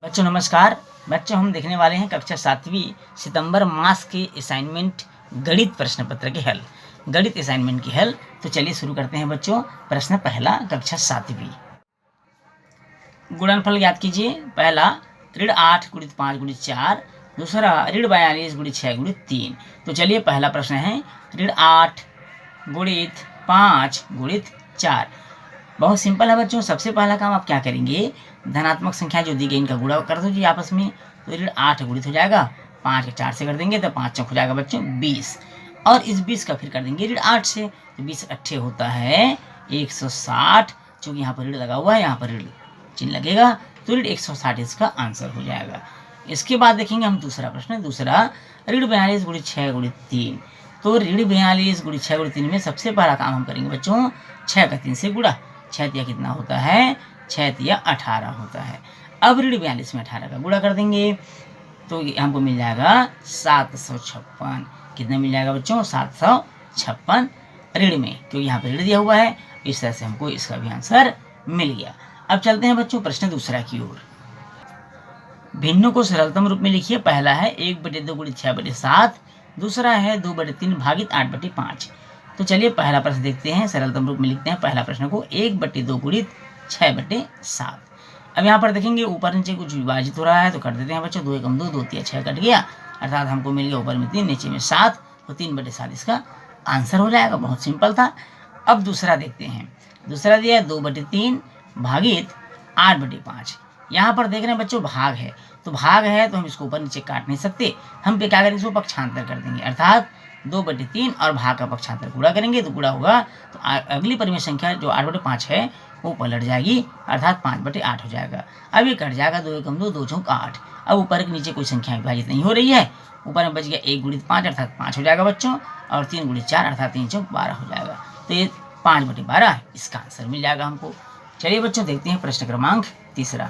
बच्चों नमस्कार। बच्चों हम देखने वाले हैं कक्षा 7वीं सितंबर मास के असाइनमेंट गणित प्रश्न पत्र के हल। गणित असाइनमेंट की हल। तो चलिए शुरू करते हैं बच्चों। प्रश्न पहला, कक्षा 7वीं, गुणनफल ज्ञात कीजिए। पहला ऋण 8 गुणित 5 गुणित 4, दूसरा ऋण 42 गुणित 6 गुणित 3। तो चलिए पहला प्रश्न है ऋण 8 गुणित 5 गुणित 4। बहुत सिंपल है बच्चों। सबसे पहला काम आप क्या करेंगे, धनात्मक संख्या जो दी गई इनका गुणा कर दो जी आपस में। तो ऋण 8 गुणित हो जाएगा 5 के 4 से कर देंगे तो 5 चौक हो जाएगा बच्चों 20, और इस 20 का फिर कर देंगे ऋण 8 से। तो 20 अट्ठे होता है 160। चूंकि यहाँ पर ऋण लगा हुआ है, यहाँ पर ऋण चिन्ह लगेगा, तो ऋण 160 इसका आंसर हो जाएगा। इसके बाद देखेंगे हम दूसरा प्रश्न। दूसरा ऋण 42 गुणित 6 गुणित 3। तो ऋण 42 गुणित 6 गुणित 3 में सबसे पहला काम हम करेंगे बच्चों, 6 का 3 से गुणा। 6 तिया कितना होता है, 6 तिया 18 होता है। अब ऋण 42 में 18 का गुणा कर देंगे तो हमको मिल जाएगा 756। कितना मिल जाएगा बच्चों, 756 ऋण में, क्योंकि यहाँ पे ऋण दिया हुआ है। इस तरह से हमको इसका भी आंसर मिल गया। अब चलते हैं बच्चों प्रश्न दूसरा की ओर। भिन्नों को सरलतम रूप में लिखिए। पहला है 1/2 गुणित 6/7, दूसरा है 2/3 भागित 8/5। तो चलिए पहला प्रश्न देखते हैं, सरलतम रूप में लिखते हैं पहला प्रश्न को। 1/2 गुणित 6/7। अब यहाँ पर देखेंगे ऊपर नीचे कुछ विभाजित हो रहा है, तो कर देते हैं बच्चों। 2 एकम 2, 2 तिया 6 कट गया, अर्थात हमको मिल गया ऊपर में 3 नीचे में 7। तो 3/7 इसका आंसर हो जाएगा। बहुत सिंपल था। अब दूसरा देखते हैं। दूसरा दिया है 2/3 भागित 8/5। यहाँ पर देख रहे हैं बच्चों भाग है, तो भाग है तो हम इसको ऊपर नीचे काट नहीं सकते। हम पे क्या करेंगे, इसको पक्षांतर कर देंगे, अर्थात 2/3 और भाग का पक्षांतर गुणा करेंगे तो गुणा होगा। तो अगली परिमेय संख्या जो 8/5 है वो पलट जाएगी, अर्थात 5/8 हो जाएगा। अब ये कट जाएगा, 2 एकम 2, 2 चौक 8। अब ऊपर के नीचे कोई संख्या विभाजित नहीं हो रही है। ऊपर में बच गया 1 गुणित 5 अर्थात 5 हो जाएगा बच्चों, और 3 गुणित 4 अर्थात 3 चौक 12 हो जाएगा। तो ये 5/12 इसका आंसर मिल जाएगा हमको। चलिए बच्चों देखते हैं प्रश्न क्रमांक तीसरा।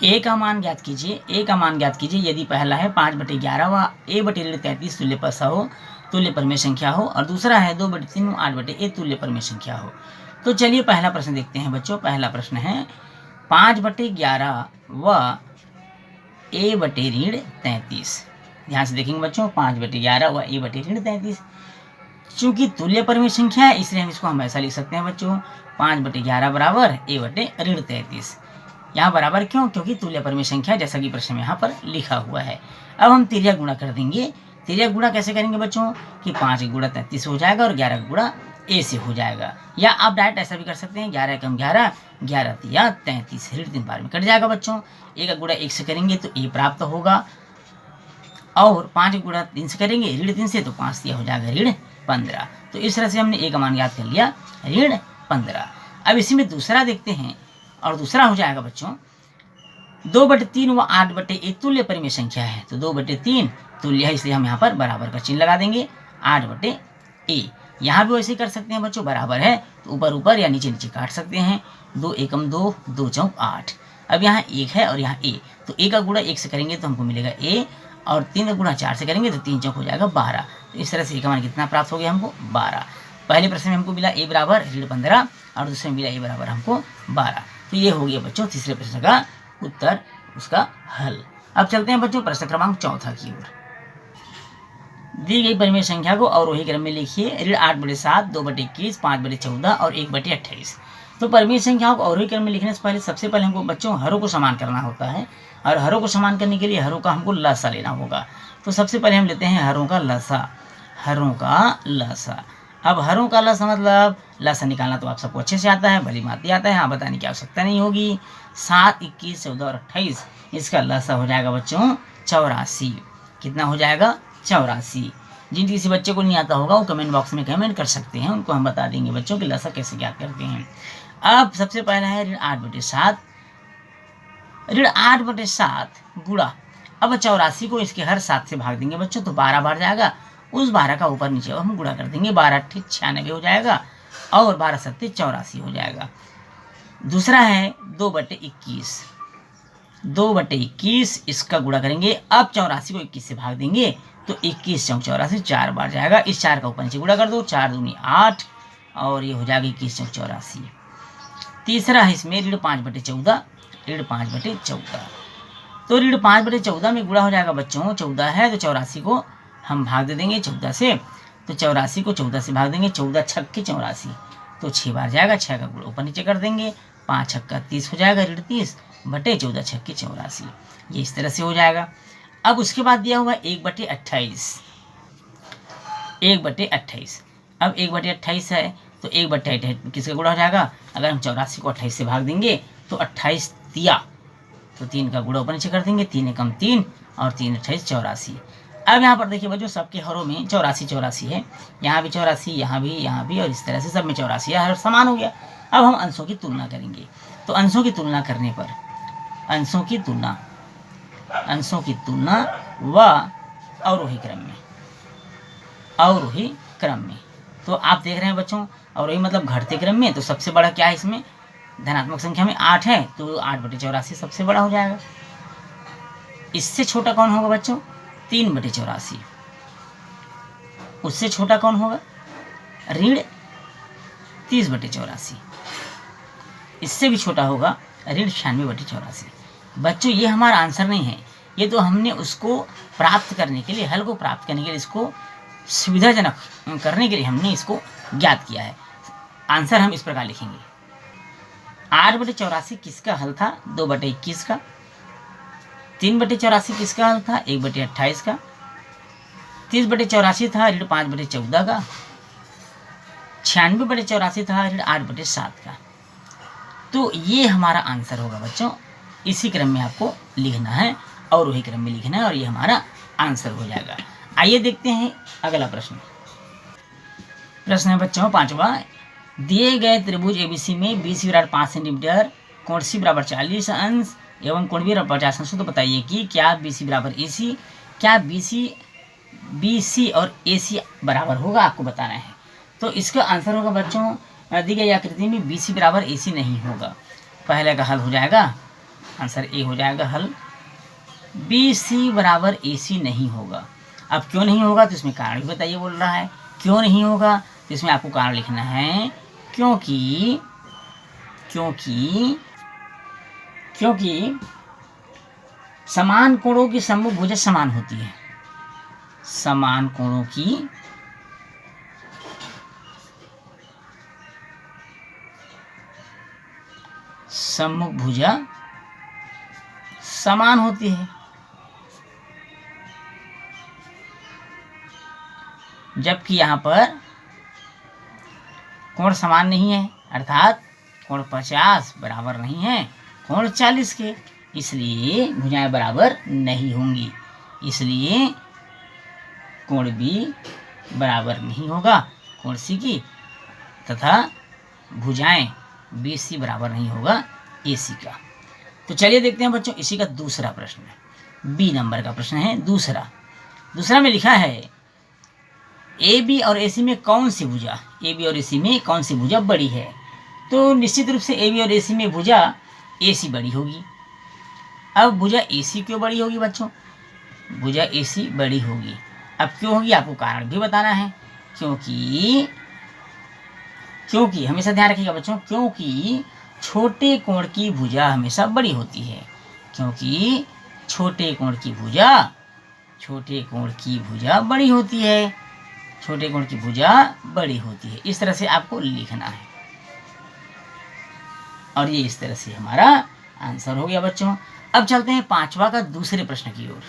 ए का मान ज्ञात कीजिए। ए का मान ज्ञात कीजिए यदि पहला है 5/11 व a/33 तुल्य परसा हो, तुल्य परिमेय संख्या हो, और दूसरा है 2/3 व 8/a तुल्य परिमेय संख्या हो। तो चलिए पहला प्रश्न देखते हैं बच्चों। पहला प्रश्न है 5/11 व a/33। ध्यान से देखेंगे बच्चों, 5/11 व a/33। चूंकि तुल्य परिमेय संख्या है इसलिए हम इसको हम ऐसा लिख सकते हैं बच्चों, 5/11 बराबर a/33। यहाँ बराबर क्यों, क्योंकि तुल्य परिमेय संख्या जैसा कि प्रश्न में यहाँ पर लिखा हुआ है। अब हम तिर्यक गुणा कर देंगे। तिर्यक गुणा कैसे करेंगे बच्चों कि 5 गुणा 33 हो जाएगा और 11 गुणा a से हो जाएगा। या आप डायरेक्ट ऐसा भी कर सकते हैं, 11 एकम 11, 11 तिया 33, ऋण 3 बार में कट जाएगा बच्चों। a का गुणा 1 से करेंगे तो a प्राप्त होगा, और 5 गुणा 3 से करेंगे ऋण 3 से, तो 5 तिया हो जाएगा ऋण 15। तो इस तरह से हमने a का मान याद कर लिया, ऋण 15। अब इसी में दूसरा देखते हैं, और दूसरा हो जाएगा बच्चों 2/3 व 8/a तुल्य परिमेय संख्या है। तो 2/3 तुल्य है इसलिए हम यहाँ पर बराबर का चिन्ह लगा देंगे, 8/a। यहाँ भी वैसे ही कर सकते हैं बच्चों, बराबर है तो ऊपर ऊपर या नीचे नीचे काट सकते हैं। 2 एकम 2, 2 चौक 8। अब यहाँ 1 है और यहाँ a, तो a का गुणा 1 से करेंगे तो हमको मिलेगा a, और 3 का गुणा 4 से करेंगे तो 3 चौक हो जाएगा 12। तो इस तरह से a का मान कितना प्राप्त हो गया हमको, 12। पहले प्रश्न में हमको मिला a बराबर ऋण 15, और दूसरे में मिला a बराबर हमको 12। तो ये हो गया बच्चों तीसरे प्रश्न का उत्तर, उसका हल। अब चलते हैं बच्चों प्रश्न क्रमांक चौथा की ओर। दी गई परिमेय संख्या को अवरोही क्रम में लिखिए। ऋण 8/7, 2/21, 5/14 और 1/28। तो परिमेय संख्याओं को अवरोही क्रम में लिखने से पहले सबसे पहले हमको बच्चों हरों को समान करना होता है, और हरों को समान करने के लिए हरों का हमको लसा लेना होगा। तो सबसे पहले हम लेते हैं हरों का लसा। हरों का लसा। अब हरों का लसा मतलब लसा निकालना तो आप सबको अच्छे से आता है, भली भांति आता है, हाँ बताने की आवश्यकता नहीं होगी। 7, 21, 14 और 28, इसका लसा हो जाएगा बच्चों 84। कितना हो जाएगा, 84। जिन किसी बच्चे को नहीं आता होगा वो कमेंट बॉक्स में कमेंट कर सकते हैं, उनको हम बता देंगे बच्चों कि लसा कैसे ज्ञात करते हैं। अब सबसे पहला है ऋण 8/7। ऋण 8/7 गुणा, अब 84 को इसके हर 7 से भाग देंगे बच्चों, तो 12 बार जाएगा। उस 12 का ऊपर नीचे हम गुणा कर देंगे, 12 8 96 हो जाएगा, और 12 7 84 हो जाएगा। दूसरा है 2/21। 2/21 इसका गुणा करेंगे, अब 84 को 21 से भाग देंगे तो 21 चौक 84, 4 बार जाएगा। इस 4 का ऊपर नीचे गुणा कर दो, 4 दूनी 8, और ये हो जाएगा 21 चौक 84। तीसरा है इसमें ऋण 5/14। ऋण 5/14। तो ऋण 5/14 में गुणा हो जाएगा बच्चों, 14 है तो 84 को हम भाग दे देंगे 14 से, तो 84 को 14 से भाग देंगे, 14 छक्के 84, तो 6 बार जाएगा, 6 का गुणा ऊपर नीचे कर देंगे, 5 छक्का 30 हो जाएगा, ऋण 30 बटे 14 छक्के 84, ये इस तरह से हो जाएगा। अब उसके बाद दिया हुआ 1/28, 1/28। अब 1/28 है तो 1/28 किसका गुणा हो जाएगा, अगर हम 84 को 28 से भाग देंगे तो 28 दिया, तो 3 का गुणा ऊपर नीचे कर देंगे, 3 एकम 3 और 3 28 84। अब यहाँ पर देखिए बच्चों सबके हरों में 84 है, यहाँ भी 84, यहाँ भी और इस तरह से सब में 84 है, हर समान हो गया। अब हम अंशों की तुलना करेंगे, तो अंशों की तुलना करने पर अंशों की तुलना व अवरोही क्रम में, तो आप देख रहे हैं बच्चों, अवरोही मतलब घटते क्रम में, तो सबसे बड़ा क्या है इसमें, धनात्मक संख्या में 8 है, तो 8/84 सबसे बड़ा हो जाएगा। इससे छोटा कौन होगा बच्चों, 3/84। उससे छोटा कौन होगा, ऋण 30/84। इससे भी छोटा होगा ऋण 96/84। बच्चों ये हमारा आंसर नहीं है, ये तो हमने उसको प्राप्त करने के लिए, हल को प्राप्त करने के लिए, इसको सुविधाजनक करने के लिए हमने इसको ज्ञात किया है। आंसर हम इस प्रकार लिखेंगे, 8/84 किसका हल था, 2/21 का, 3/84 किसका हल था, 1/28 का, 30/84 था ऋण 5/14 का, 96/84 था ऋण 8/7 का। तो ये हमारा आंसर होगा बच्चों, इसी क्रम में आपको लिखना है और वही क्रम में लिखना है, और ये हमारा आंसर हो जाएगा। आइए देखते हैं अगला प्रश्न। प्रश्न है बच्चों 5वां, दिए गए त्रिभुज एबीसी में BC बराबर 5 सेंटीमीटर, कोण C बराबर 40 अंश एवं कोण B बराबर 50 अंश, तो बताइए कि क्या BC बराबर AC, क्या BC और AC बराबर होगा, आपको बताना है। तो इसका आंसर होगा बच्चों, दी गई आकृति में BC बराबर AC नहीं होगा। पहले का हल हो जाएगा, आंसर ए हो जाएगा हल, BC बराबर AC नहीं होगा। अब क्यों नहीं होगा, तो इसमें कारण भी बताइए, बोल रहा है क्यों नहीं होगा, तो इसमें आपको कारण लिखना है, क्योंकि समान कोणों की सम्मुख भुजा समान होती है, समान कोणों की सम्मुख भुजा समान होती है, जबकि यहाँ पर कोण समान नहीं है, अर्थात कोण 50 बराबर नहीं है कोण 40 के, इसलिए भुजाएं बराबर नहीं होंगी, इसलिए कोण B बराबर नहीं होगा कोण C की, तथा भुजाएं BC बराबर नहीं होगा AC का। तो चलिए देखते हैं बच्चों इसी का दूसरा प्रश्न है, B नंबर का प्रश्न है। दूसरा में लिखा है AB और AC में कौन सी भुजा, AB और AC में कौन सी भुजा बड़ी है, तो निश्चित रूप से AB और AC में भुजा AC बड़ी होगी। अब भुजा AC क्यों बड़ी होगी बच्चों, भुजा AC बड़ी होगी, अब क्यों होगी आपको कारण भी बताना है, क्योंकि हमेशा ध्यान रखिएगा बच्चों, क्योंकि छोटे कोण की भुजा हमेशा बड़ी होती है, क्योंकि छोटे कोण की भुजा बड़ी होती है, छोटे कोण की भुजा बड़ी होती है, इस तरह से आपको लिखना है, और ये इस तरह से हमारा आंसर हो गया बच्चों। अब चलते हैं 5वां का दूसरे प्रश्न की ओर।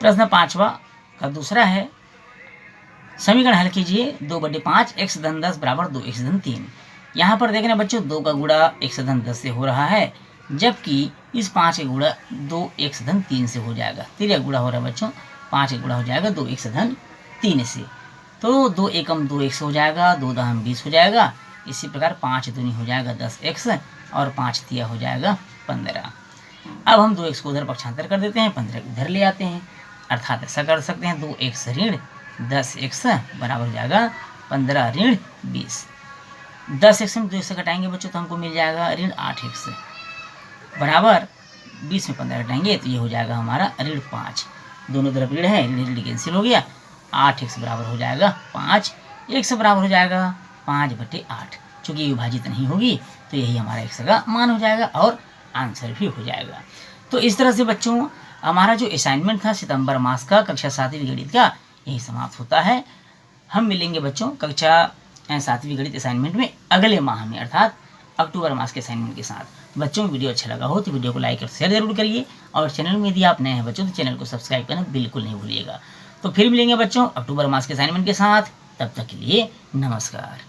प्रश्न 5वां का दूसरा है, समीकरण हल कीजिए, 2/5 x धन 10 बराबर 2x धन 3। यहाँ पर देख रहे हैं बच्चों 2 का गुणा x धन 10 से हो रहा है, जबकि इस 5 का गुणा 2x धन 3 से हो जाएगा। 3 का गुणा हो रहा है बच्चों, 5 का गुणा हो जाएगा 2x धन 3 से, तो 2 एकम 2x हो जाएगा, 2 दहम 20 हो जाएगा। इसी प्रकार 5 दूनी हो जाएगा 10x और 5 तिया हो जाएगा 15। अब हम 2x को उधर पक्षांतर कर देते हैं, 15 को इधर ले आते हैं, अर्थात ऐसा कर सकते हैं 2x ऋण 10x बराबर हो जाएगा 15 ऋण 20। 10x में 2 से घटाएंगे बच्चों तो हमको मिल जाएगा ऋण 8x बराबर 20 में 15 घटाएंगे तो ये हो जाएगा हमारा ऋण 5। दोनों तरफ ऋण है, ऋण कैंसिल हो गया, 8x बराबर हो जाएगा 5, x बराबर हो जाएगा 5/8। चूँकि विभाजित नहीं होगी तो यही हमारा x का मान हो जाएगा और आंसर भी हो जाएगा। तो इस तरह से बच्चों हमारा जो असाइनमेंट था सितंबर मास का कक्षा 7वीं गणित का यही समाप्त होता है। हम मिलेंगे बच्चों कक्षा 7वीं गणित असाइनमेंट में अगले माह में, अर्थात अक्टूबर मास के असाइनमेंट के साथ। बच्चों वीडियो अच्छा लगा हो तो वीडियो को लाइक और शेयर जरूर करिए, और चैनल में यदि आप नए हैं बच्चों तो चैनल को सब्सक्राइब करना बिल्कुल नहीं भूलिएगा। तो फिर मिलेंगे बच्चों अक्टूबर मास के असाइनमेंट के साथ, तब तक के लिए नमस्कार।